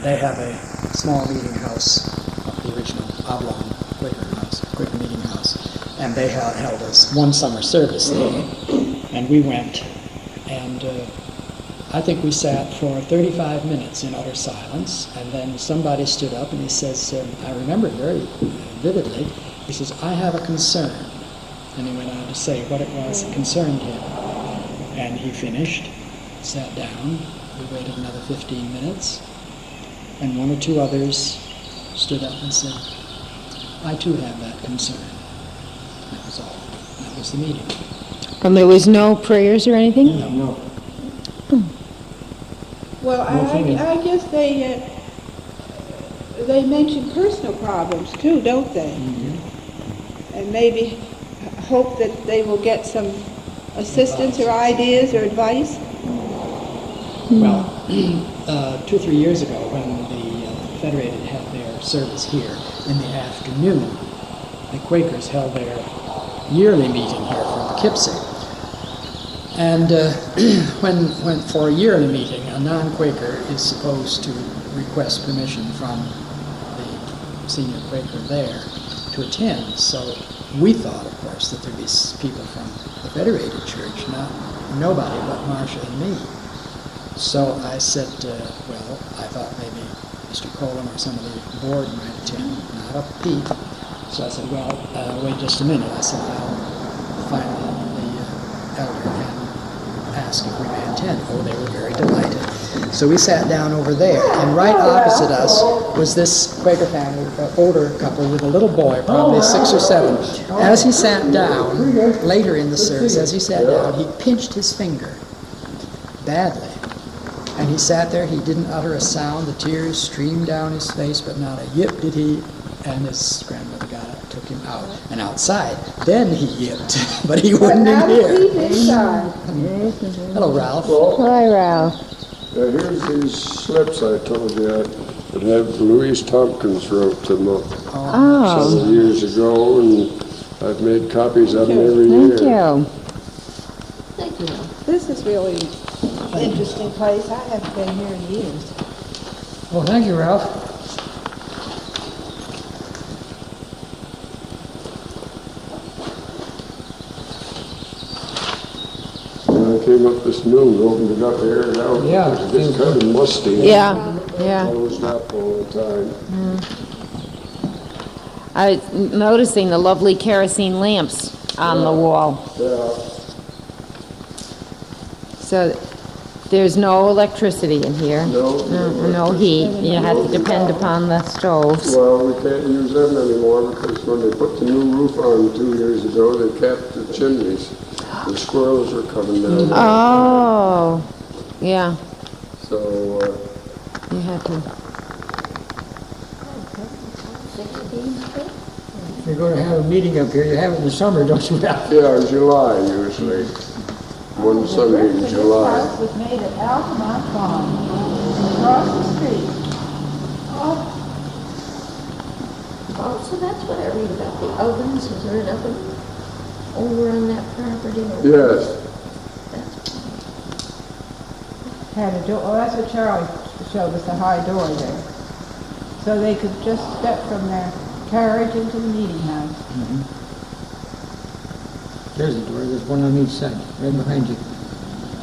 They have a small meeting house, the original oblong Quaker meeting house, and they held us one summer service there, and we went, and I think we sat for 35 minutes in utter silence, and then somebody stood up and he says, I remember it very vividly, he says, I have a concern. And he went on to say what it was that concerned him. And he finished, sat down, we waited another 15 minutes, and one or two others stood up and said, I too have that concern. That was all. That was the meeting. And there was no prayers or anything? No. Well, I guess they mention personal problems too, don't they? Mm-hmm. And maybe hope that they will get some assistance or ideas or advice. Well, 2 or 3 years ago, when the Federated had their service here in the afternoon, the Quakers held their yearly meeting here from Poughkeepsie. And when for a yearly meeting, a non-Quaker is supposed to request permission from the senior Quaker there to attend. So we thought, of course, that there'd be people from the Federated Church, nobody but Marcia and me. So I said, well, I thought maybe Mr. Colum or some of the board might attend, not a peep. So I said, well, wait just a minute. I said, I'll find the elder and ask if we may attend. Oh, they were very delighted. So we sat down over there, and right opposite us was this Quaker family, older couple with a little boy, probably 6 or 7. As he sat down, later in the service, as he sat down, he pinched his finger badly. And he sat there, he didn't utter a sound, the tears streamed down his face, but not a yip did he, and his grandmother got up, took him out, and outside. Then he yipped, but he wouldn't in here. Hello, Ralph. Hi, Ralph. Here's these slips I told you that have Louise Tompkins wrote them up several years ago, and I've made copies of them every year. Thank you. This is really an interesting place. I haven't been here in years. Well, thank you, Ralph. When I came up this noon, opened it up, aired it out. Yeah. It was just kind of musty. Yeah. Closed up all the time. I was noticing the lovely kerosene lamps on the wall. Yeah. So there's no electricity in here. No heat. You have to depend upon the stoves. Well, we can't use them anymore because when they put the new roof on 2 years ago, they capped the chimneys. The squirrels were coming down. Oh, yeah. So, You have to. You're going to have a meeting up here. You have it in the summer, don't you, Ralph? yeah, in July usually. One Sunday in July. This house was made at Altamont Farm, across the street. Oh, so that's what I read about the ovens. Is there an oven over on that property? Yes. Had a door. Oh, that's what Charlie showed us, the high door there. So they could just step from their carriage into the meeting house. There's a door. There's one on each side, right behind you.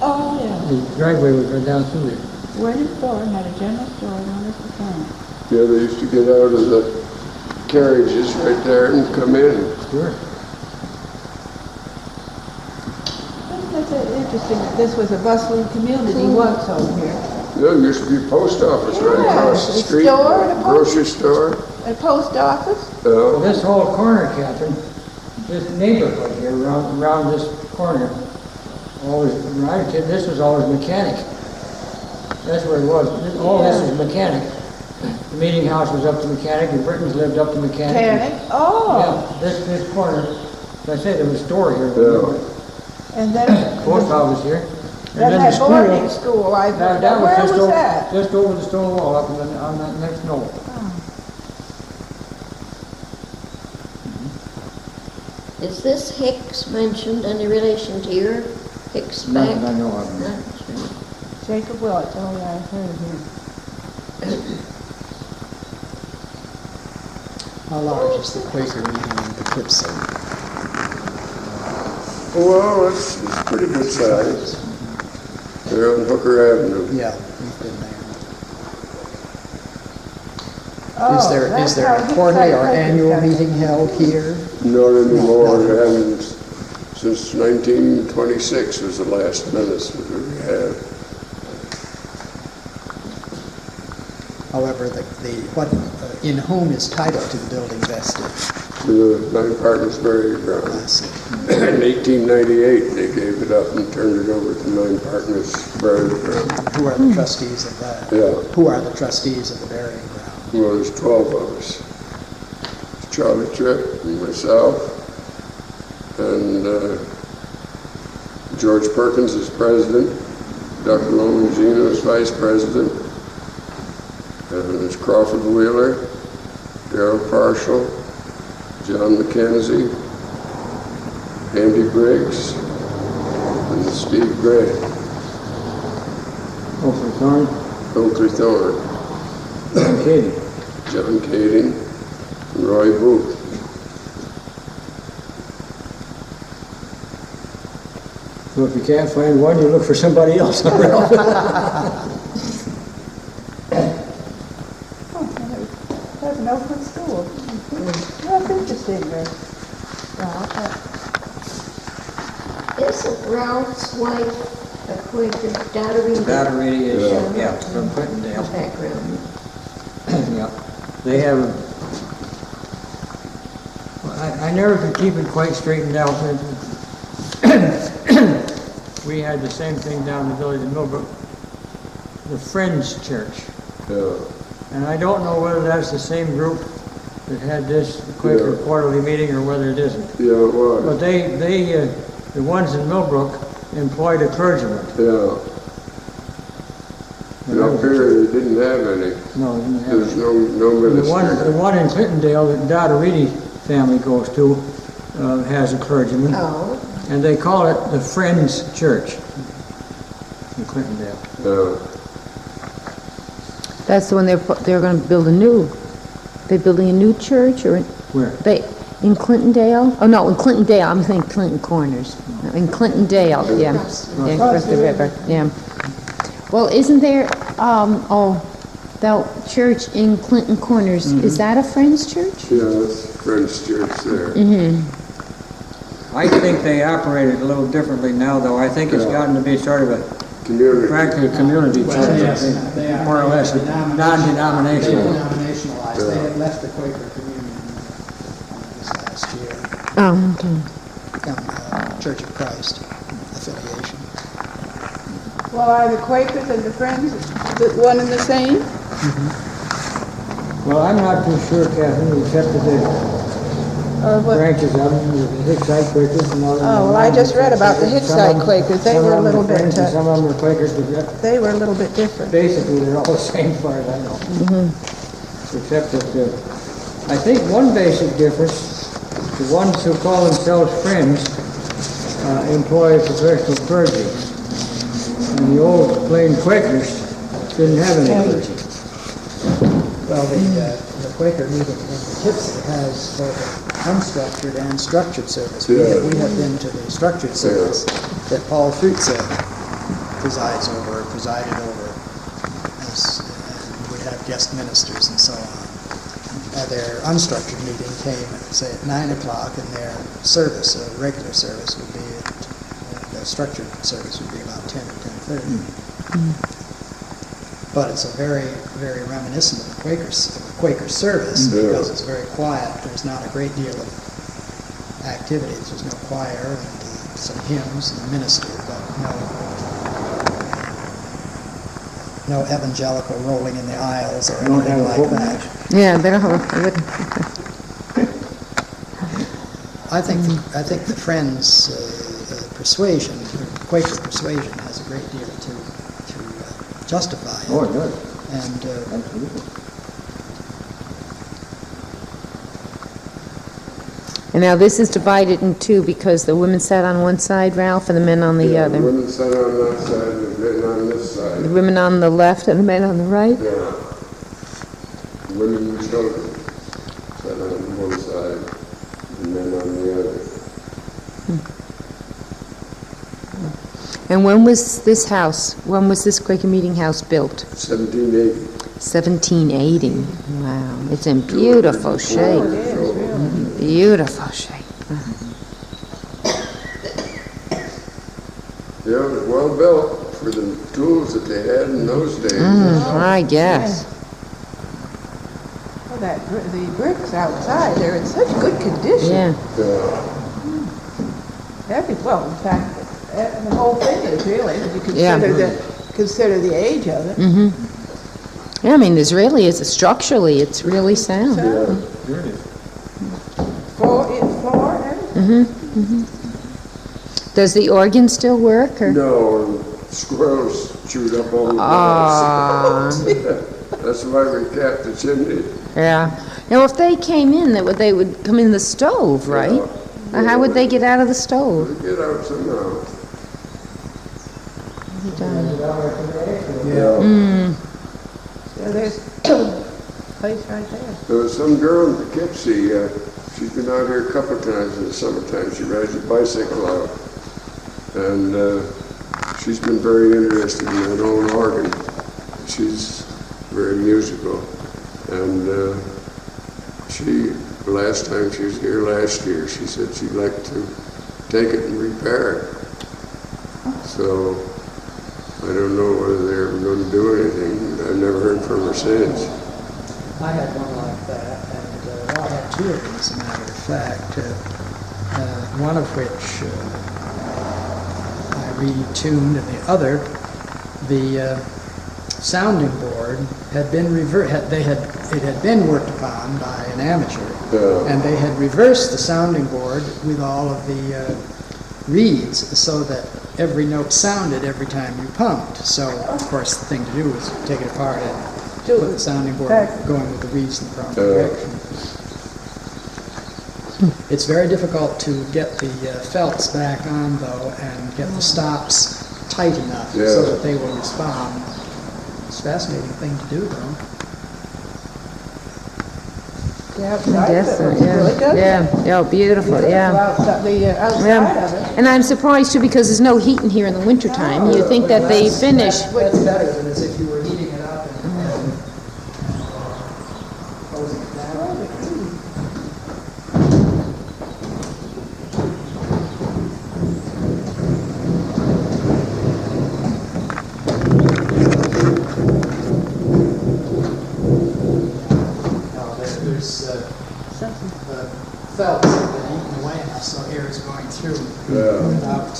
Oh, yeah. The driveway would go down through there. Where the store had a general store known as the Town. Yeah, they used to get out of the carriages right there and come in. Sure. That's interesting that this was a bustling community once over here. There used to be a post office right across the a street. store and a Grocery store. A post office? Well, this whole corner, Catherine, this neighborhood here around this corner, always, when I was a kid, this was always mechanic. That's where it was. All this is mechanic. The meeting house was up to mechanic, the Britons lived up to mechanic. Mechanic? Oh. Yeah, this corner, as I say, there was a store here. And then Post office here. then that boarding school, I heard. That Where just was that? Just over the stone wall up on that next knoll. Is this Hicks mentioned any relation to your Hicks back? Nothing I know of. No. Jacob Willett. Oh, yeah, I heard of him. How large is the Quaker meeting in Poughkeepsie? Well, it's pretty good size. They're on Hooker Avenue. Yeah, we've been there. Oh, Is there that's how a quarterly or Hist annual comes. meeting held here? Not anymore. No. They haven't, since 1926 was the last minister that we had. However, in whom is title to the building vested? The Nine Partners Burial I Ground. see. In 1898, they gave it up and turned it over to Nine Partners Burial Ground. Who are the trustees of that? Yeah. Who are the trustees of the burying ground? Well, there's 12 of us. Charlie Tripp and myself, and George Perkins is president, Dr. Lomagino is vice president, and there's Crawford Wheeler, Darrell Parshall, John McKenzie, Andy Briggs, and Steve Gray. Oakley Thorne, Oakley Thorne, and Katie. John Kading, and Roy Booth. So if you can't find one, you look for somebody else. Oh, there's an open school. That's interesting, Isn't Ralph's wife a Quaker Daughtery? Battery is, yeah, from Clintondale. Background. Yeah. They have, I never could keep it quite straightened out. We had the same thing down in the village of Millbrook, the Friends Church. Yeah. And I don't know whether that's the same group that had this Quaker quarterly meeting or whether it isn't. Yeah, it was. But the ones in Millbrook employed a clergyman. Yeah. And up here, they didn't have any. No, they didn't have There's it. no The minister. one in Clintondale that Dotteriti family goes to has a clergyman. Oh, And they call it the Friends Church in Clintondale. Yeah. That's the one they're going to build they're building a new church or Where? in Clintondale? Oh, no, in Clintondale, I'm thinking Clinton Corners. No, in Clintondale, yeah. Yeah, across the river, yeah. Well, isn't there, that church in Clinton Corners, is that a Friends Church? Yeah, that's Friends Church there. I think they operate it a little differently now, though. I think it's gotten to be sort of a Community. practically community Well, church, yes, I they think, are. more or less, They're non-denominational. denominationalized. They had left the Quaker communion this last year, Oh, okay. Church of Christ affiliation. Well, are the Quakers and the Friends one and the same? Well, I'm not too sure, Kathleen, except that the Or what? branches of them, the Hicksite Quakers and all. Oh, well, I just read about the Hicksite Quakers. They were a little bit, Some of them were Quakers, but they were a little bit different. basically they're all the same as far as I know. Except that I think one basic difference, the ones who call themselves Friends employ professional clergy. And the old plain Quakers didn't have any clergy. Well, the Quaker meeting in Poughkeepsie has both an unstructured and structured service. We have been to the structured service that Paul Fruitze presided over, and would have guest ministers and so on. Their unstructured meeting came, say, at 9 o'clock, and their service, a regular service, would be the structured service would be about 10 or 10:30. But it's a very, very reminiscent of the Quaker service because it's very quiet. There's not a great deal of activities. There's no choir and some hymns and a minister, but no evangelical rolling in the aisles or Don't anything have a like book that. Yeah, they don't have I think the Friends persuasion, the Quaker persuasion, has a great deal to justify it. Oh, it does. And Absolutely. And now this is divided in two because the women sat on one side, Ralph, and the men on the The other. women sat on that side, the men on this The side. women on the left and the men on the right? Yeah. women and children sat on one side and men on the other. And when was this Quaker Meeting House built? 1780. 1780. Wow, it's in beautiful shape. Beautiful shape. Yeah, it was well built for the tools that they had in those days. I guess. Well, the bricks outside, they're in such good condition. Yeah. Well, in fact, the whole thing is really, if you Yeah. consider the age of it. Yeah, I mean, there's really is structurally, it's really sound. Floor, everything. Does the organ still work? Or? No, and squirrels chewed up all the Ah, glass. That's why we capped the chimney. yeah. Now, if they came in, they would come in the stove, right? Or how would they get out of the stove? We get out somehow. Yeah. So there's place right there. There was some girl in Poughkeepsie, she's been out here a couple of times in the summertime. She rides a bicycle out. And she's been very interested in that old organ. She's very musical. And last time she was here last year, she said she'd like to take it and repair it. So I don't know whether they're ever going to do anything. I've never heard from her since. I had one like that, and I had two of them, as a matter of fact, one of which I retuned, and the other, the sounding board had been it had been worked upon by an amateur, and they had reversed the sounding board with all of the reeds so that every note sounded every time you pumped. So, of course, the thing to do was take it apart and put the sounding board going with the reeds in the proper direction. It's very difficult to get the felts back on, though, and get the stops tight enough so that they will respond. It's a fascinating thing to do, though. Yeah, I guess so, yeah, beautiful, yeah. The outside of it. And I'm surprised too because there's no heating here in the wintertime. You think that they finish. That's better than as if you were heating it up and closing it down. There's felts that have been eaten away now, so air is going through without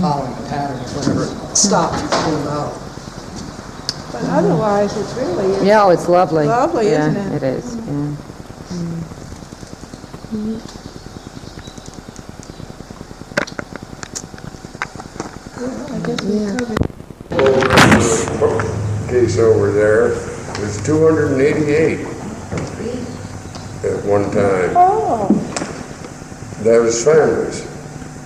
following the pattern of whatever stopped you pulled them out. But otherwise, it's really... Yeah, oh, it's lovely. Lovely, yeah, isn't it? It is, yeah. I guess we covered. Case over there was 288 at one time. Oh, That was families.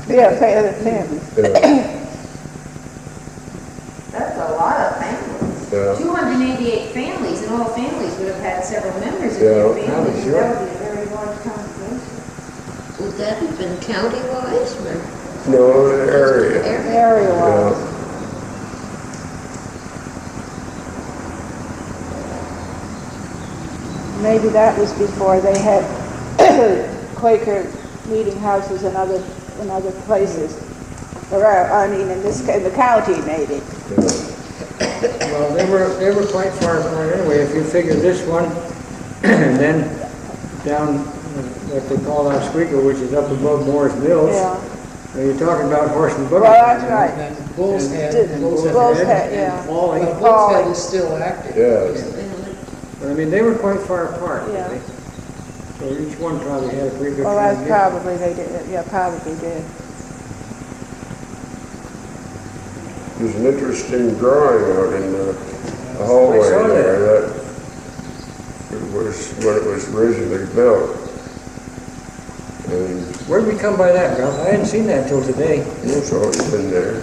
yeah, family. Yeah. That's a lot of families. Yeah. 288 families, and all families would have had several members in Yeah, their probably, family. sure. That would be a very large congregation. Would that have been county-wise or No, the area. Area-wise. Yeah. Maybe that was before they had Quaker meeting houses in other places. In the county, maybe. Well, they were quite far apart anyway. If you figure this one, and then down what they call our Squeaker, which is up above Moore's Mills. Yeah. You're talking about horse and buggy. Well, that's right. And Bull's Head. Bull's Head, yeah. Falling. But Bull's Head is still active. Yeah. But I mean, they were quite far apart. Yeah. Really. So each one probably had a pretty good Well, that's congregation. probably they did. Yeah, probably did. There's an interesting drawing out in the hallway I saw that. there. That it was when it was originally built. And Where'd we come by that, Ralph? I hadn't seen that till today. it's always been there.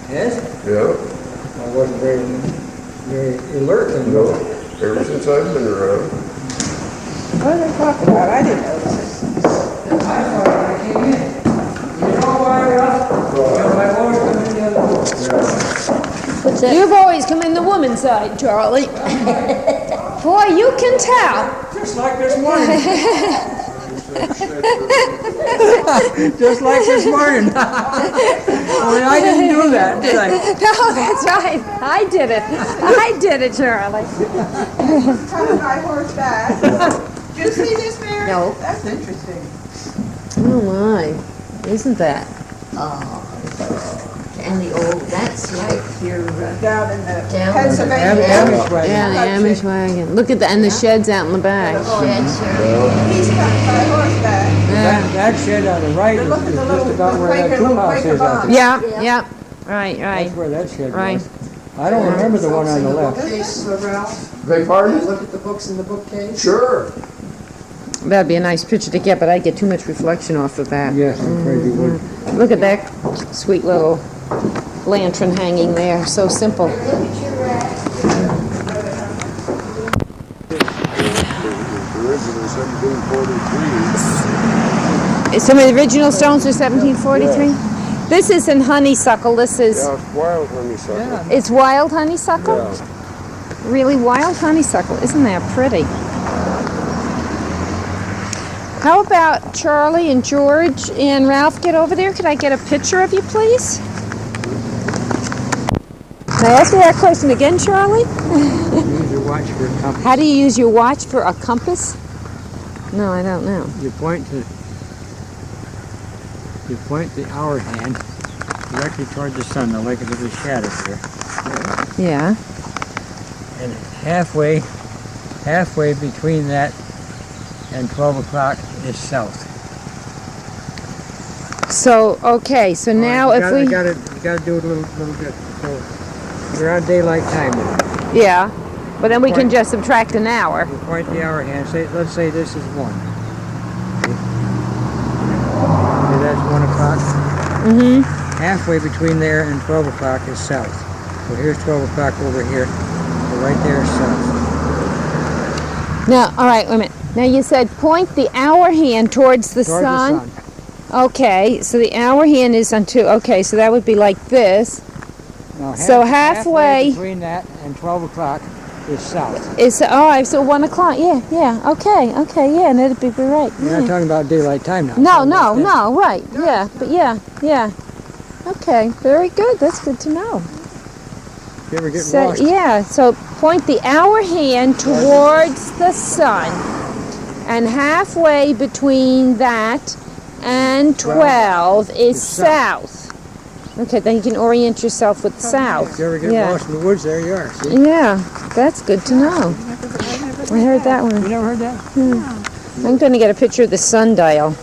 Yes? Yeah. I wasn't very... They alert them. No, ever since I've been around. What are they talking about? I didn't notice this. I thought when I came in. You know why, Russ? Because I always come in the other door. You've always come in the woman's side, Charlie. Boy, you can tell. Just like this morning. Just like this morning. Only I didn't do that, did I? No, that's right. I did it. I did it, Charlie. Coming by horseback. Did you see this, Mary? No. That's interesting. Oh my, isn't that? And the old, that's like your, Down in the Down Pennsylvania. Amish wagon. Yeah, the Amish wagon. Look at that, and the shed's out in the back. sheds are, He's coming by horseback. That shed on the right is Look at the just little about where that Quaker- tool house Quaker is out barn. there. Yeah, yeah. Right, right. That's where that shed Right. was. I don't remember the one on the left. Bookcase, Ralph, Beg pardon? look at the books in the bookcase. Sure. That'd be a nice picture to get, but I'd get too much reflection off of that. Yes, I'm afraid you would. Look at that sweet little lantern hanging there, so simple. The original 1743. Some of the original stones are 1743? This isn't honeysuckle, this is, Yeah, it's wild honeysuckle. it's wild honeysuckle? Yeah. Really wild honeysuckle, isn't that pretty? How about Charlie and George and Ralph get over there? Could I get a picture of you, please? Can I ask you that question again, Charlie? Use your watch for a compass. How do you use your watch for a compass? No, I don't know. You point the hour hand directly toward the sun, the like of the shadow here. Yeah. And halfway between that and 12 o'clock is south. So, okay, so now if we... You gotta do it a little bit. So you're on daylight time now. Yeah, but then we can just subtract an hour. You point the hour hand, let's say this is 1. Okay, that's 1 o'clock. Mm-hmm. Halfway between there and 12 o'clock is south. So here's 12 o'clock over here. So right there is south. Now, all right, wait a minute. Now you said point the hour hand towards the Toward sun. the sun. Okay, so the hour hand is on 2. Okay, so that would be like this. Now, So halfway- between that and 12 o'clock is south. It's all right. So 1 o'clock. Yeah, yeah. Okay, yeah, and it'd be right. We're Yeah. not talking about daylight time now. No, no, no. Right. Yeah, but yeah. Okay, very good. That's good to know. You ever get So lost? yeah, so point the hour hand towards the sun, and halfway between that and 12 is south. Okay, then you can orient yourself with south. If you ever get Yeah. lost in the woods, there you are. See? Yeah, that's good to know. I heard that You one. never heard that? I'm going to get a picture of the sundial.